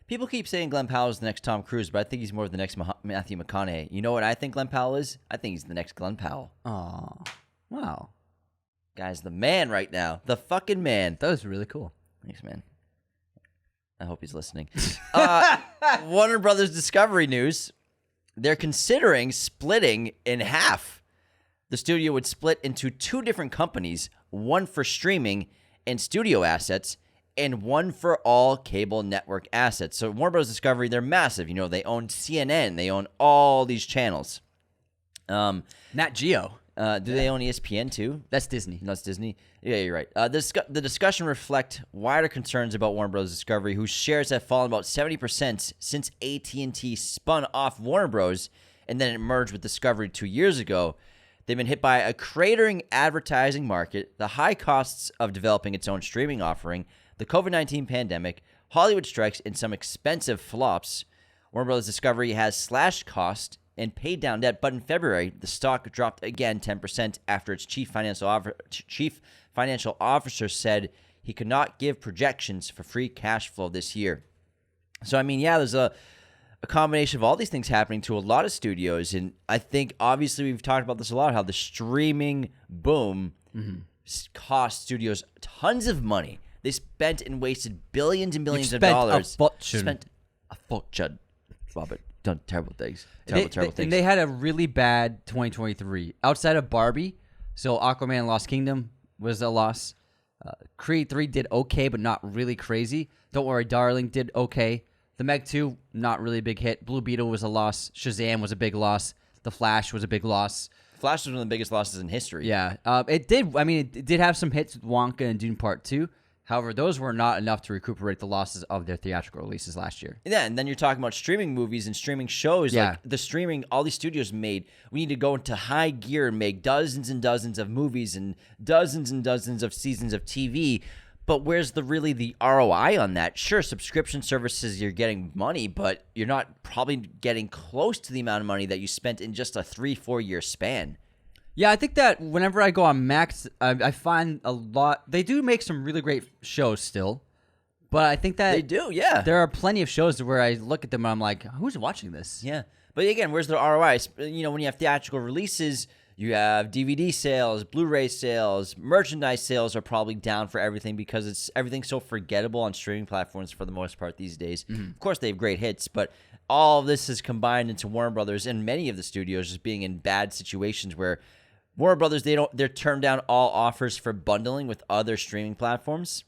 people keep saying Glenn Powell is the next Tom Cruise, but I think he's more of the next Matthew McConaughey. You know what I think Glenn Powell is? I think he's the next Glenn Powell. Oh, wow. Guy's the man right now. The fucking man. That was really cool. Thanks, man. I hope he's listening. Warner Brothers Discovery news. They're considering splitting in half. The studio would split into 2 different companies, one for streaming and studio assets, and one for all cable network assets. So Warner Bros. Discovery, they're massive. They own CNN. They own all these channels. Nat Geo. Do they own ESPN too? That's Disney. No, it's Disney. Yeah, you're right. The discussion reflect wider concerns about Warner Bros. Discovery, whose shares have fallen about 70% since AT&T spun off Warner Bros. And then it merged with Discovery 2 years ago. They've been hit by a cratering advertising market, the high costs of developing its own streaming offering, the COVID-19 pandemic, Hollywood strikes, and some expensive flops. Warner Bros. Discovery has slashed cost and paid down debt, but in February, the stock dropped again 10% after its chief financial officer said he could not give projections for free cash flow this year. So, I mean, there's a combination of all these things happening to a lot of studios, and I think, obviously, we've talked about this a lot, how the streaming boom cost studios tons of money. They spent and wasted billions and billions of dollars. Spent a fortune. A fortune. Robert. done terrible things. Terrible things. And they had a really bad 2023. Outside of Barbie, so Aquaman Lost Kingdom was a loss. Creed 3 did okay, but not really crazy. Don't Worry, Darling did okay. The Meg 2, not really a big hit. Blue Beetle was a loss. Shazam was a big loss. The Flash was a big loss. Flash was one of the biggest losses in history. Yeah. It did have some hits with Wonka and Dune Part 2. However, those were not enough to recuperate the losses of their theatrical releases last year. Yeah, and then you're talking about streaming movies and streaming shows. Yeah. Like the streaming, all these studios made, we need to go into high gear and make dozens and dozens of movies and dozens of seasons of TV. But where's the ROI on that? Sure, subscription services, you're getting money, but you're not probably getting close to the amount of money that you spent in just a 3-4 year span. Yeah, I think that whenever I go on Max, I find a lot. They do make some really great shows still, but I think that they do. Yeah, there are plenty of shows where I look at them and I'm like, who's watching this? Yeah, but again, where's the ROI? You know, when you have theatrical releases, you have DVD sales, Blu-ray sales, merchandise sales are probably down for everything because everything's so forgettable on streaming platforms for the most part these days. Mm-hmm. Of course, they have great hits, but all of this is combined into Warner Brothers and many of the studios just being in bad situations where Warner Brothers, they're turned down all offers for bundling with other streaming platforms,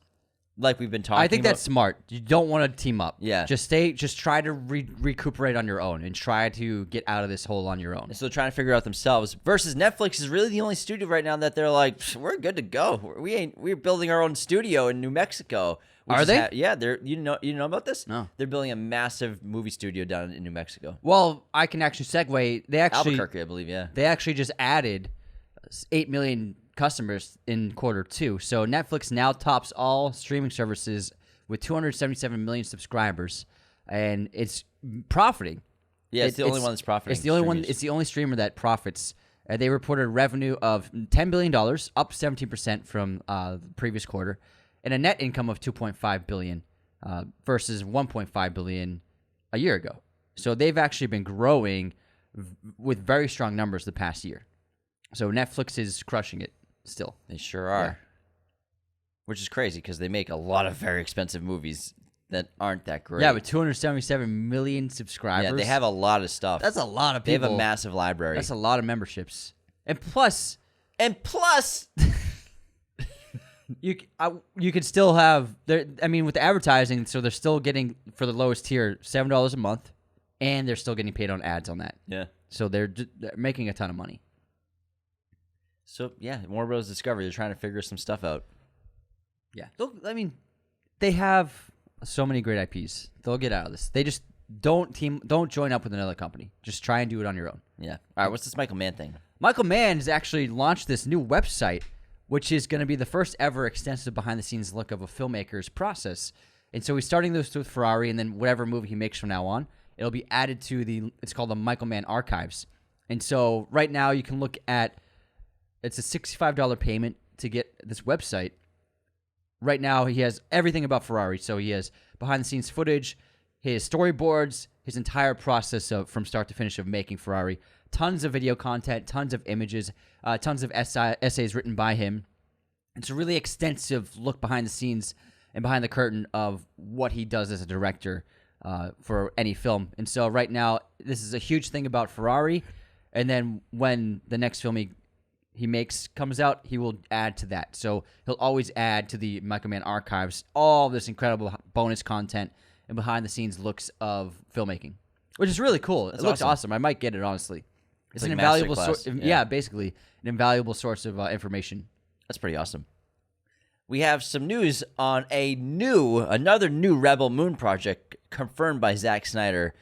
like we've been talking about. I think that's smart. You don't want to team up. Yeah. Just try to recuperate on your own and try to get out of this hole on your own. And so they're trying to figure out themselves. Versus Netflix is really the only studio right now that they're like, we're good to go. We're building our own studio in New Mexico. Are they? Yeah, you know about this? No. They're building a massive movie studio down in New Mexico. Well, I can actually segue. Albuquerque, I believe. Yeah. They actually just added 8 million customers in Q2. So Netflix now tops all streaming services with 277 million subscribers, and it's profiting. Yeah, it's the only one that's profiting. It's the only one. It's the only streamer that profits. They reported a revenue of $10 billion, up 17% from the previous quarter, and a net income of $2.5 billion versus $1.5 billion a year ago. So they've actually been growing with very strong numbers the past year. So Netflix is crushing it still. They sure are. Yeah. Which is crazy because they make a lot of very expensive movies that aren't that great. Yeah, but 277 million subscribers. Yeah, they have a lot of stuff. That's a lot of people. They have a massive library. That's a lot of memberships. And plus, you could still have with the advertising, so they're still getting for the lowest tier $7 a month, and they're still getting paid on ads on that. Yeah. So they're making a ton of money. So, yeah, Warner Bros. Discovery, they're trying to figure some stuff out. Yeah. They have so many great IPs. They'll get out of this. They just don't join up with another company. Just try and do it on your own. Yeah. All right, what's this Michael Mann thing? Michael Mann has actually launched this new website, which is going to be the first ever extensive behind-the-scenes look of a filmmaker's process. And so he's starting this with Ferrari, and then whatever movie he makes from now on, it'll be added to it's called the Michael Mann Archives. And so right now you can look at, it's a $65 payment to get this website. Right now he has everything about Ferrari. So he has behind-the-scenes footage, his storyboards, his entire process from start to finish of making Ferrari. Tons of video content, tons of images, tons of essays written by him. It's a really extensive look behind the scenes and behind the curtain of what he does as a director for any film. And so right now, this is a huge thing about Ferrari. And then when the next film he makes comes out, he will add to that. So he'll always add to the Michael Mann Archives all this incredible bonus content and behind-the-scenes looks of filmmaking, which is really cool. It looks awesome. I might get it, honestly. It's like an invaluable source. Yeah, basically an invaluable source of information. That's pretty awesome. We have some news on another new Rebel Moon project confirmed by Zack Snyder.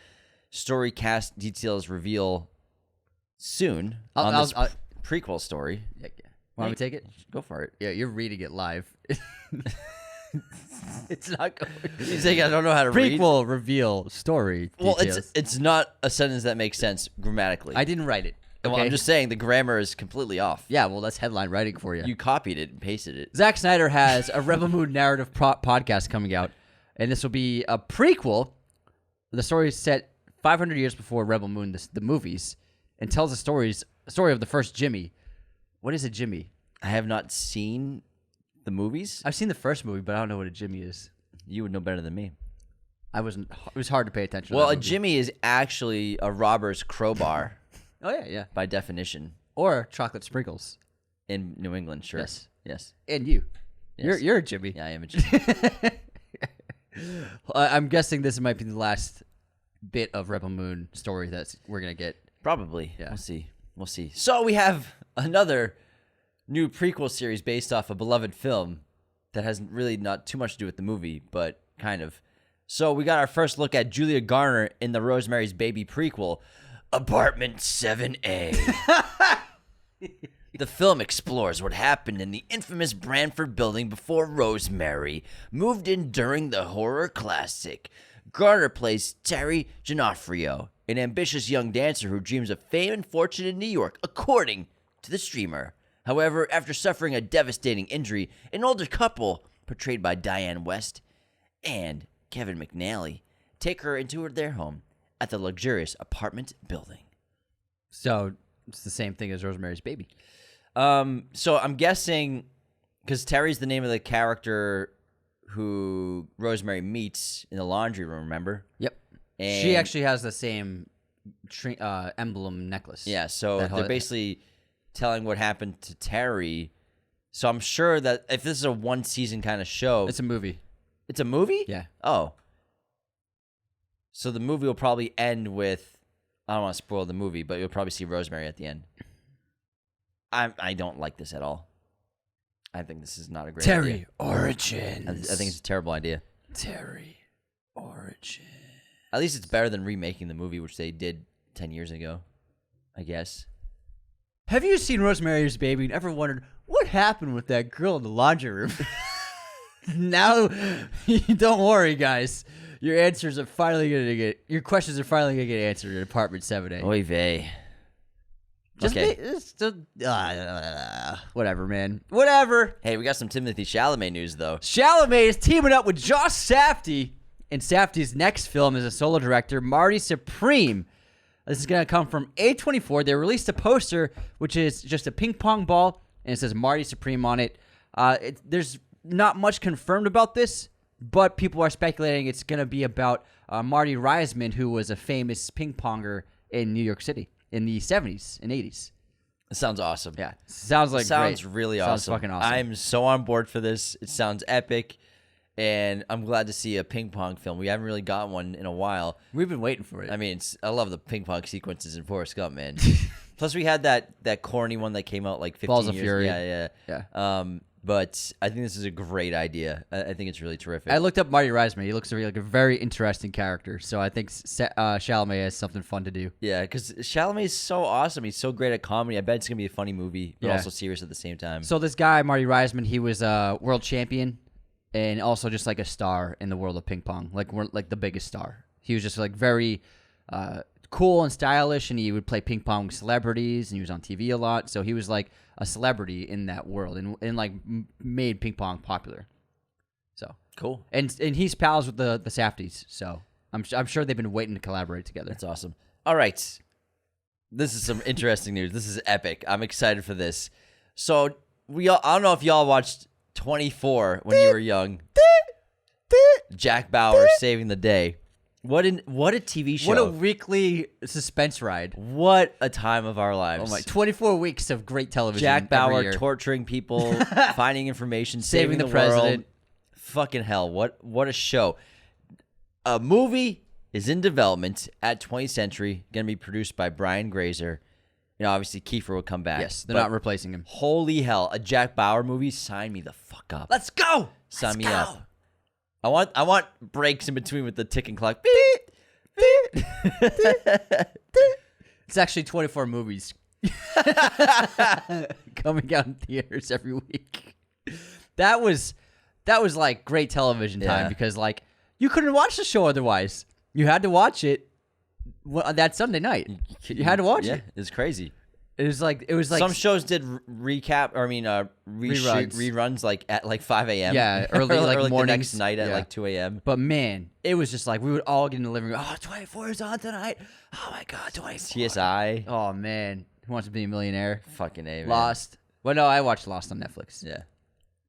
Story cast details reveal soon on this prequel story. Yeah. Want me to take it? Go for it. Yeah, you're reading it live. It's not going. You think I don't know how to read? Prequel reveal story details. Well, it's not a sentence that makes sense grammatically. I didn't write it. Okay? Well, I'm just saying the grammar is completely off. Yeah, well, that's headline writing for you. You copied it and pasted it. Zack Snyder has a Rebel Moon narrative podcast coming out, and this will be a prequel. The story is set 500 years before Rebel Moon, the movies, and tells the story of the first Jimmy. What is a Jimmy? I have not seen the movies. I've seen the first movie, but I don't know what a Jimmy is. You would know better than me. It was hard to pay attention. Well, to a that movie. Jimmy is actually a robber's crowbar. Oh yeah. By definition. Or chocolate sprinkles. In New England, sure. Yes. And you. Yes. You're a Jimmy. Yeah, I am a Jimmy. I'm guessing this might be the last bit of Rebel Moon story that we're gonna get. Probably. Yeah. We'll see. So we have another new prequel series based off a beloved film that has really not too much to do with the movie, but kind of. So we got our first look at Julia Garner in the Rosemary's Baby prequel, Apartment 7A. The film explores what happened in the infamous Branford building before Rosemary moved in during the horror classic. Garner plays Terry Giannoffrio, an ambitious young dancer who dreams of fame and fortune in New York, according to the streamer. However, after suffering a devastating injury, an older couple, portrayed by Diane West and Kevin McNally, take her into their home at the luxurious apartment building. So it's the same thing as Rosemary's Baby. So I'm guessing, because Terry's the name of the character who Rosemary meets in the laundry room, remember? Yep. And she actually has the same emblem necklace. Yeah, so they're basically telling what happened to Terry. So I'm sure that if this is a one-season kind of show... It's a movie. It's a movie? Yeah. Oh. So the movie will probably end with... I don't want to spoil the movie, but you'll probably see Rosemary at the end. I don't like this at all. I think this is not a great idea. Terry Origins. I think it's a terrible idea. Terry Origins. At least it's better than remaking the movie, which they did 10 years ago, I guess. Have you seen Rosemary's Baby and ever wondered what happened with that girl in the laundry room? Now, don't worry, guys. Your questions are finally gonna get answered in Apartment 7A. Oy vey. Whatever, man. Whatever. Hey, we got some Timothee Chalamet news, though. Chalamet is teaming up with Josh Safdie, and Safdie's next film is a solo director, Marty Supreme. This is going to come from A24. They released a poster, which is just a ping pong ball, and it says Marty Supreme on it. There's not much confirmed about this, but people are speculating it's going to be about Marty Reisman, who was a famous ping ponger in New York City in the 70s and 80s. It sounds awesome. Yeah. Sounds great. Really awesome. Sounds fucking awesome. I'm so on board for this. It sounds epic, and I'm glad to see a ping pong film. We haven't really got one in a while. We've been waiting for it. I mean, I love the ping pong sequences in Forrest Gump, man. Plus, we had that corny one that came out like 15 Balls of years. Fury. Yeah. But I think this is a great idea. I think it's really terrific. I looked up Marty Reisman. He looks like a very interesting character. So I think Chalamet has something fun to do. Yeah, because Chalamet is so awesome. He's so great at comedy. I bet it's going to be a funny movie, but Yeah. also serious at the same time. So this guy, Marty Reisman, he was a world champion and also just like a star in the world of ping pong, like the biggest star. He was just like very cool and stylish, and he would play ping pong with celebrities, and he was on TV a lot. So he was like a celebrity in that world, and like made ping pong popular. So cool. And he's pals with the Safdies, so I'm sure they've been waiting to collaborate together. That's awesome. All right, this is some interesting news. This is epic. I'm excited for this. So I don't know if y'all watched 24 when you were young. Jack Bauer saving the day. What a TV show. What a weekly suspense ride. What a time of our lives. Oh my, 24 weeks of great television. Jack Bauer every year. torturing people, finding information, Saving the world. president. Fucking hell. What a show. A movie is in development at 20th Century, going to be produced by Brian Grazer. You know, obviously Kiefer will come back. Yes, they're not replacing him. Holy hell. A Jack Bauer movie? Sign me the fuck up. Let's go. Sign me up. I want breaks in between with the ticking clock. It's actually 24 movies coming out in theaters every week. That was like great television time because like you couldn't watch the show otherwise. You had to watch it that Sunday night. You had to watch it. It's crazy. It was like some shows did reruns like at like 5 a.m. Yeah, early or like like mornings. the next night at like 2 a.m. But man, it was just like we would all get in the living room. Oh, 24 is on tonight. Oh my god, 24. CSI. Oh man, Who Wants to Be a Millionaire? Fucking A, man. Lost. Well, no, I watched Lost on Netflix. Yeah.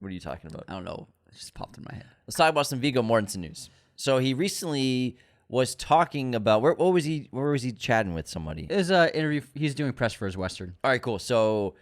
What are you talking about? I don't know. It just popped in my head. Let's talk about some Viggo Mortensen news. So he recently was talking about where was he chatting with somebody? It was an interview. He's doing press for his Western. All right, cool. So,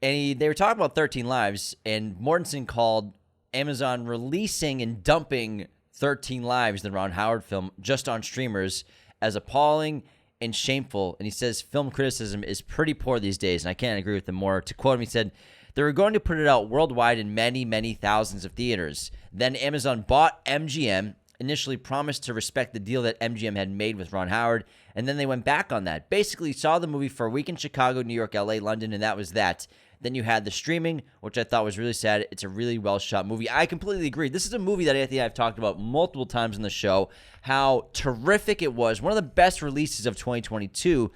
they were talking about 13 Lives, and Mortensen called Amazon releasing and dumping 13 Lives, the Ron Howard film, just on streamers as appalling and shameful. And he says film criticism is pretty poor these days, and I can't agree with him more. To quote him, he said, they were going to put it out worldwide in many, many thousands of theaters. Then Amazon bought MGM, initially promised to respect the deal that MGM had made with Ron Howard, and then they went back on that. Basically, saw the movie for a week in Chicago, New York, LA, London, and that was that. Then you had the streaming, which I thought was really sad. It's a really well-shot movie. I completely agree. This is a movie that I think I've talked about multiple times in the show, how terrific it was. One of the best releases of 2022,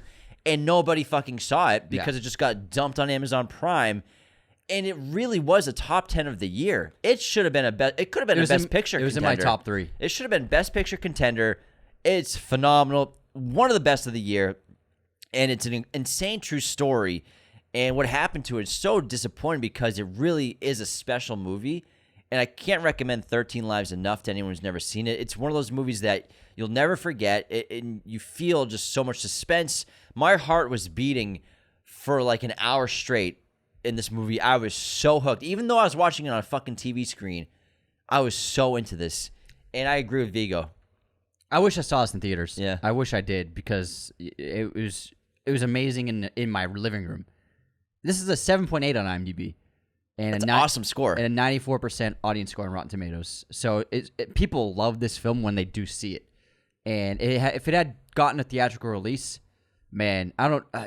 and nobody fucking saw it because it just got dumped on Amazon Prime. And it really was a top 10 of the year. It should have been it could have been a Best Picture contender. It was in my top 3. It should have been Best Picture contender. It's phenomenal. One of the best of the year. And it's an insane true story. And what happened to it is so disappointing because it really is a special movie. And I can't recommend 13 Lives enough to anyone who's never seen it. It's one of those movies that you'll never forget. And you feel just so much suspense. My heart was beating for like an hour straight. In this movie, I was so hooked. Even though I was watching it on a fucking TV screen, I was so into this. And I agree with Vigo. I wish I saw this in theaters. Yeah. I wish I did because it was amazing in my living room. This is a 7.8 on IMDb. And That's an awesome score. And a 94% audience score on Rotten Tomatoes. So people love this film when they do see it. And if it had gotten a theatrical release, man,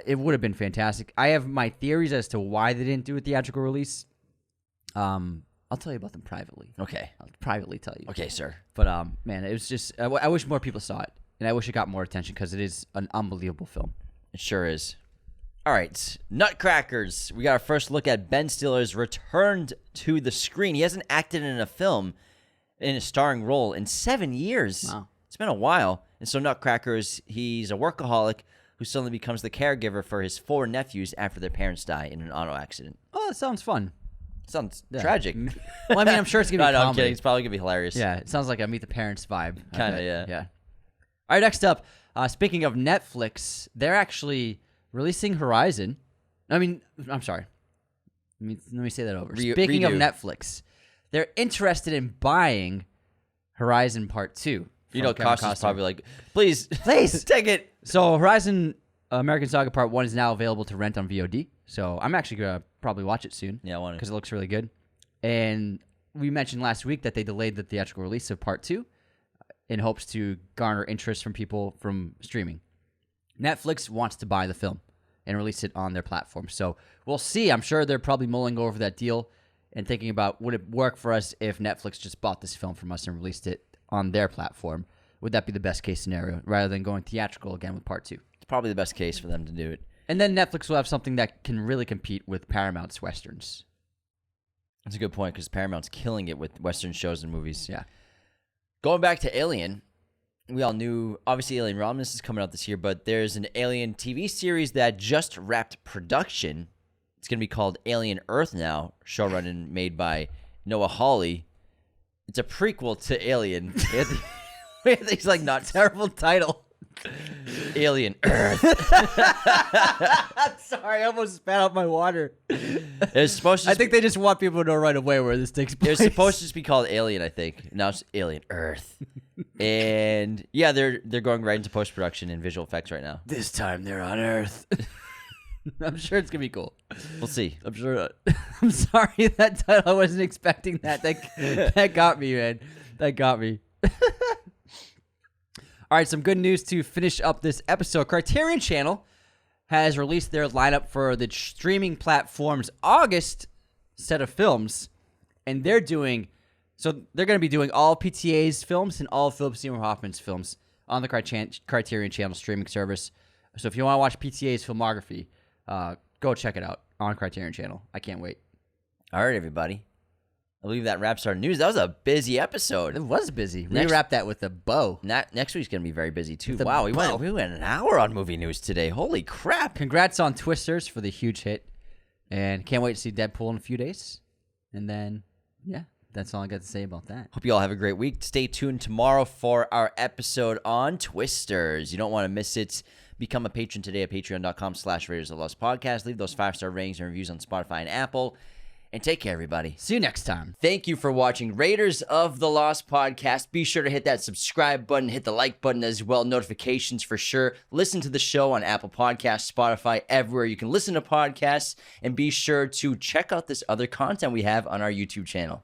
it would have been fantastic. I have my theories as to why they didn't do a theatrical release. I'll tell you about them privately. Okay. I'll privately tell you. Okay, sir. But, man, it was just, I wish more people saw it. And I wish it got more attention because it is an unbelievable film. It sure is. All right. Nutcrackers. We got our first look at Ben Stiller's returned to the screen. He hasn't acted in a film in a starring role in 7 years. Wow. It's been a while. And so Nutcrackers, he's a workaholic who suddenly becomes the caregiver for his 4 nephews after their parents die in an auto accident. Oh, that sounds fun. Sounds tragic. Well, I mean, I'm sure it's going to be No, comedy. I'm kidding. It's probably going to be hilarious. Yeah, it sounds like a Meet the Parents vibe. Kind of, yeah. Yeah. All right, next up, speaking of Netflix, they're actually releasing Horizon. I'm sorry. Let me say that over. Speaking of Netflix, they're interested in buying Horizon Part 2. You know, Costa's probably like, please take it. So Horizon American Saga Part 1 is now available to rent on VOD. So I'm actually going to probably watch it soon. Yeah, I want to. Because it looks really good. And we mentioned last week that they delayed the theatrical release of Part 2 in hopes to garner interest from people from streaming. Netflix wants to buy the film and release it on their platform. So we'll see. I'm sure they're probably mulling over that deal and thinking about, would it work for us if Netflix just bought this film from us and released it on their platform? Would that be the best case scenario rather than going theatrical again with Part 2? It's probably the best case for them to do it. And then Netflix will have something that can really compete with Paramount's Westerns. That's a good point because Paramount's killing it with Western shows and movies. Yeah. Going back to Alien, we all knew, obviously, Alien Romulus is coming out this year, but there's an Alien TV series that just wrapped production. It's going to be called Alien Earth now, showrun and made by Noah Hawley. It's a prequel to Alien. It's like not terrible title. Alien Earth. Sorry, I almost spat out my water. It's supposed to I think they just want people to know right away where this takes place. It's supposed to just be called Alien, I think. Now it's Alien Earth. And yeah, they're going right into post-production and visual effects right now. This time they're on Earth. I'm sure it's going to be cool. We'll see. I'm sure. I'm sorry, that title, I wasn't expecting that. That got me, man. That got me. All right, some good news to finish up this episode. Criterion Channel has released their lineup for the streaming platform's August set of films, and they're going to be doing all PTA's films and all Philip Seymour Hoffman's films on the Criterion Channel streaming service. So if you want to watch PTA's filmography, go check it out on Criterion Channel. I can't wait. All right, everybody. I believe that wraps our news. That was a busy episode. It was busy. We wrapped that with a bow. Next week's going to be very busy, too. Wow, we went an hour on movie news today. Holy crap. Congrats on Twisters for the huge hit. And can't wait to see Deadpool in a few days. And then, yeah, That's all I got to say about that. Hope you all have a great week. Stay tuned tomorrow for our episode on Twisters. You don't want to miss it. Become a patron today at patreon.com/Raiders of the Lost Podcast. Leave those 5-star ratings and reviews on Spotify and Apple. And take care, everybody. See you next time. Thank you for watching Raiders of the Lost Podcast. Be sure to hit that subscribe button, hit the like button as well, notifications for sure. Listen to the show on Apple Podcasts, Spotify, everywhere you can listen to podcasts. And be sure to check out this other content we have on our YouTube channel.